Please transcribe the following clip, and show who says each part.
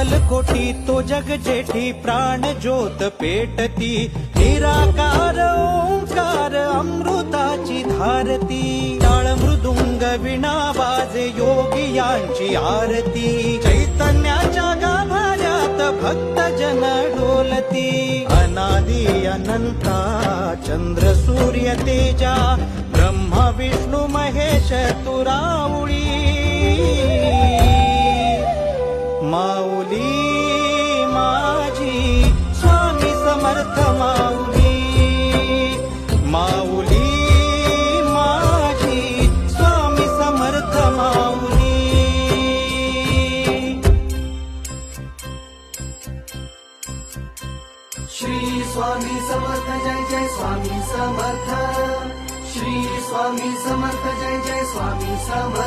Speaker 1: अक्कलकोटी तो जग जेठी प्राण ज्योत पेटती निराकार ओंकार अमृताची धारती टाळ मृदुंग विणा वाजे योगियांची आरती चैतन्याच्या गाभाऱ्यात भक्त जन डोलती अनादि अनंता चंद्र सूर्य तेजा ब्रह्मा विष्णू महेश तुरावळी माऊली माझी स्वामी समर्थ माऊली माऊली माझी स्वामी समर्थ माऊली
Speaker 2: श्री स्वामी समर्थ जय जय स्वामी समर्थ श्री स्वामी समर्थ जय जय स्वामी समर्थ